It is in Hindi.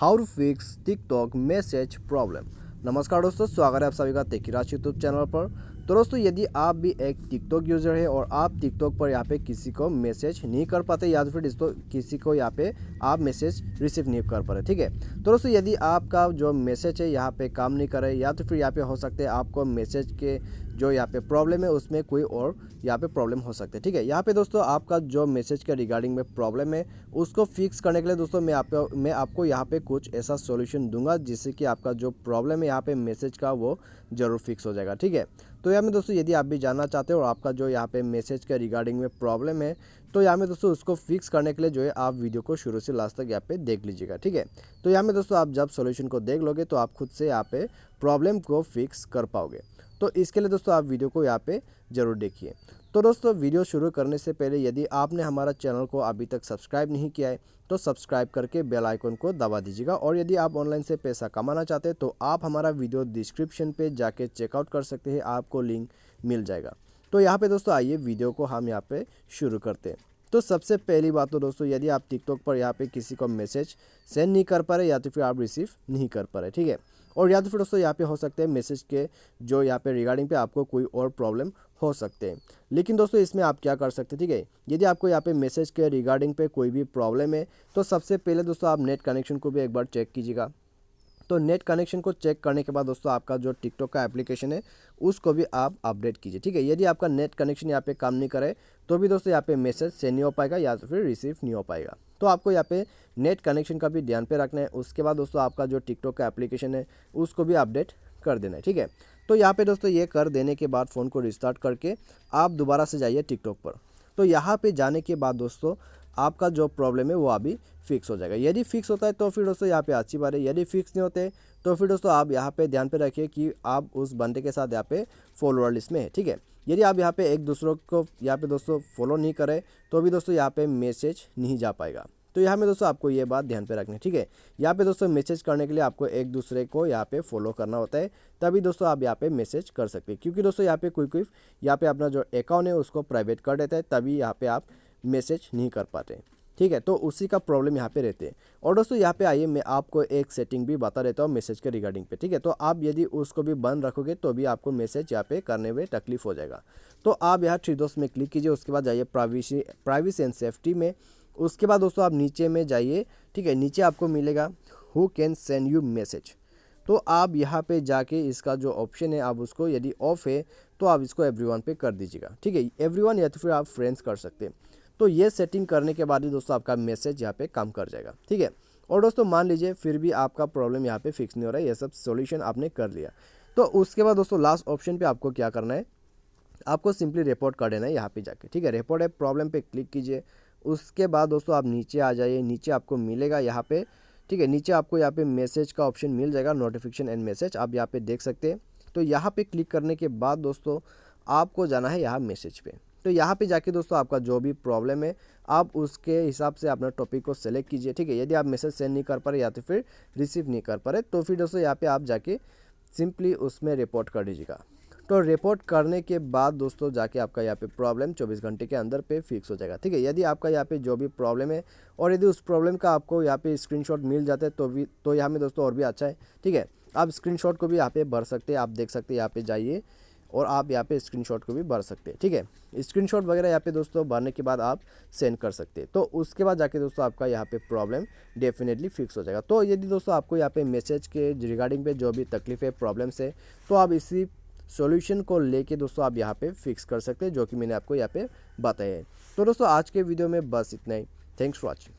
How to fix TikTok message problem. नमस्कार दोस्तों, स्वागत है आप सभी का टेकीराज यूट्यूब चैनल पर। तो दोस्तों, यदि आप भी एक टिकटॉक यूज़र है और आप टिकटॉक पर यहाँ पे किसी को मैसेज नहीं कर पाते या तो फिर दोस्तों किसी को यहाँ पे आप मैसेज रिसीव नहीं कर पा रहे, ठीक है। तो दोस्तों, यदि आपका जो मैसेज है यहाँ पे काम नहीं कर रहे या तो फिर यहाँ पे हो सकते हैं आपको मैसेज के जो यहाँ पे प्रॉब्लम है उसमें कोई और यहाँ पे प्रॉब्लम हो सकते हैं, ठीक है। यहाँ पे दोस्तों आपका जो मैसेज के रिगार्डिंग में प्रॉब्लम है उसको फिक्स करने के लिए दोस्तों मैं आपको यहाँ पे कुछ ऐसा सॉल्यूशन दूंगा जिससे कि आपका जो प्रॉब्लम है यहाँ पे मैसेज का वो ज़रूर फिक्स हो जाएगा, ठीक है। तो यहाँ में दोस्तों यदि आप भी जानना चाहते हो और आपका जो यहाँ पे मैसेज के रिगार्डिंग में प्रॉब्लम है तो यहाँ में दोस्तों उसको फिक्स करने के लिए जो है आप वीडियो को शुरू से लास्ट तक यहाँ पे देख लीजिएगा, ठीक है। तो यहाँ में दोस्तों आप जब सॉल्यूशन को देख लोगे तो आप खुद से यहाँ पे प्रॉब्लम को फिक्स कर पाओगे। तो इसके लिए दोस्तों आप वीडियो को यहाँ पे ज़रूर देखिए। तो दोस्तों, वीडियो शुरू करने से पहले यदि आपने हमारा चैनल को अभी तक सब्सक्राइब नहीं किया है तो सब्सक्राइब करके बेल आइकन को दबा दीजिएगा। और यदि आप ऑनलाइन से पैसा कमाना चाहते हैं तो आप हमारा वीडियो डिस्क्रिप्शन पे जाके चेकआउट कर सकते हैं, आपको लिंक मिल जाएगा। तो यहाँ पे दोस्तों आइए वीडियो को हम यहाँ पे शुरू करते हैं। तो सबसे पहली बात तो दोस्तों, यदि आप टिकटॉक पर यहाँ पे किसी को मैसेज सेंड नहीं कर पा रहे या तो फिर आप रिसीव नहीं कर पा रहे, ठीक है। और या तो फिर दोस्तों यहाँ पे हो सकते हैं मैसेज के जो यहाँ पे रिगार्डिंग पे आपको कोई और प्रॉब्लम हो सकते हैं। लेकिन दोस्तों इसमें आप क्या कर सकते हैं, ठीक है। यदि आपको यहाँ पे मैसेज के रिगार्डिंग पे कोई भी प्रॉब्लम है तो सबसे पहले दोस्तों आप नेट कनेक्शन को भी एक बार चेक कीजिएगा। तो नेट कनेक्शन को चेक करने के बाद दोस्तों आपका जो टिकटॉक का एप्लीकेशन है उसको भी आप अपडेट कीजिए, ठीक है। यदि आपका नेट कनेक्शन यहाँ पे काम नहीं करे तो भी दोस्तों यहाँ पे मैसेज सेंड नहीं हो पाएगा या तो फिर रिसीव नहीं हो पाएगा। तो आपको यहाँ पे नेट कनेक्शन का भी ध्यान पे रखना है। उसके बाद दोस्तों आपका जो टिकटॉक का एप्लीकेशन है उसको भी अपडेट कर देना है, ठीक है। तो यहाँ पे दोस्तों ये कर देने के बाद फ़ोन को रिस्टार्ट करके आप दोबारा से जाइए टिकटॉक पर। तो यहाँ पे जाने के बाद दोस्तों आपका जो प्रॉब्लम है वो अभी फिक्स हो जाएगा। यदि फिक्स होता है तो फिर दोस्तों यहाँ पे अच्छी बात है, यदि फिक्स नहीं होते तो फिर दोस्तों आप यहाँ पे ध्यान पे रखिए कि आप उस बंदे के साथ यहाँ पे फॉलोअर लिस्ट में है, ठीक है। यदि आप यहाँ पे एक दूसरों को यहाँ पे दोस्तों फॉलो नहीं करें तो भी दोस्तों यहाँ पे मैसेज नहीं जा पाएगा। तो यहाँ में दोस्तों आपको ये बात ध्यान पे रखनी है, ठीक है। यहाँ पे दोस्तों मैसेज करने के लिए आपको एक दूसरे को यहाँ पे फॉलो करना होता है, तभी दोस्तों आप यहाँ पे मैसेज कर सकते हैं। क्योंकि दोस्तों यहाँ पे कोई यहाँ पे अपना जो अकाउंट है उसको प्राइवेट कर देता है, तभी यहाँ पे आप मैसेज नहीं कर पाते, ठीक है। तो उसी का प्रॉब्लम यहाँ पे रहते हैं। और दोस्तों यहाँ पे आइए मैं आपको एक सेटिंग भी बता देता हूँ मैसेज के रिगार्डिंग पे, ठीक है। तो आप यदि उसको भी बंद रखोगे तो भी आपको मैसेज यहाँ पे करने में तकलीफ हो जाएगा। तो आप यहाँ थ्री डॉट्स में क्लिक कीजिए, उसके बाद जाइए प्राइवेसी एंड सेफ्टी में। उसके बाद दोस्तों आप नीचे में जाइए, ठीक है। नीचे आपको मिलेगा who can send you message. तो आप यहाँ पे जाके इसका जो ऑप्शन है आप उसको यदि ऑफ है तो आप इसको एवरीवन पे कर दीजिएगा, ठीक है। एवरीवन या तो फिर आप फ्रेंड्स कर सकते हैं। तो ये सेटिंग करने के बाद ही दोस्तों आपका मैसेज यहाँ पे काम कर जाएगा, ठीक है। और दोस्तों मान लीजिए फिर भी आपका प्रॉब्लम यहाँ पे फिक्स नहीं हो रहा है, ये सब सॉल्यूशन आपने कर लिया तो उसके बाद दोस्तों लास्ट ऑप्शन पे आपको क्या करना है, आपको सिंपली रिपोर्ट कर देना है यहाँ पे जाके, ठीक है। रिपोर्ट है प्रॉब्लम पे क्लिक कीजिए। उसके बाद दोस्तों आप नीचे आ जाइए, नीचे आपको मिलेगा यहाँ पे, ठीक है। नीचे आपको यहाँ पे मैसेज का ऑप्शन मिल जाएगा, नोटिफिकेशन एंड मैसेज, आप यहाँ पे देख सकते हैं। तो यहाँ पे क्लिक करने के बाद दोस्तों आपको जाना है यहाँ मैसेज पे। तो यहाँ पे जाके दोस्तों आपका जो भी प्रॉब्लम है आप उसके हिसाब से अपना टॉपिक को सेलेक्ट कीजिए, ठीक है। यदि आप मैसेज सेंड नहीं कर पा रहे या तो फिर रिसीव नहीं कर पा रहे तो फिर दोस्तों यहाँ पे आप जाके सिंपली उसमें रिपोर्ट कर दीजिएगा। तो रिपोर्ट करने के बाद दोस्तों जाके आपका यहाँ पे प्रॉब्लम 24 घंटे के अंदर पे फिक्स हो जाएगा, ठीक है। यदि आपका यहाँ पे जो भी प्रॉब्लम है और यदि उस प्रॉब्लम का आपको यहाँ पे स्क्रीनशॉट मिल जाता है तो यहाँ में दोस्तों और भी अच्छा है, ठीक है। आप स्क्रीनशॉट को भी यहाँ पे भर सकते हैं, आप देख सकते हैं यहाँ पे जाइए और आप यहाँ पे स्क्रीनशॉट को भी भर सकते हैं, ठीक है। स्क्रीनशॉट वगैरह यहाँ पे दोस्तों भरने के बाद आप सेंड कर सकते हैं। तो उसके बाद जाके दोस्तों आपका यहाँ पे प्रॉब्लम डेफिनेटली फिक्स हो जाएगा। तो यदि दोस्तों आपको यहाँ पे मैसेज के रिगार्डिंग पे जो भी तकलीफ है प्रॉब्लम्स है तो आप इसी सॉल्यूशन को लेके दोस्तों आप यहाँ पे फिक्स कर सकते हैं जो कि मैंने आपको यहाँ पे बताया है। तो दोस्तों आज के वीडियो में बस इतना ही। Thanks for watching.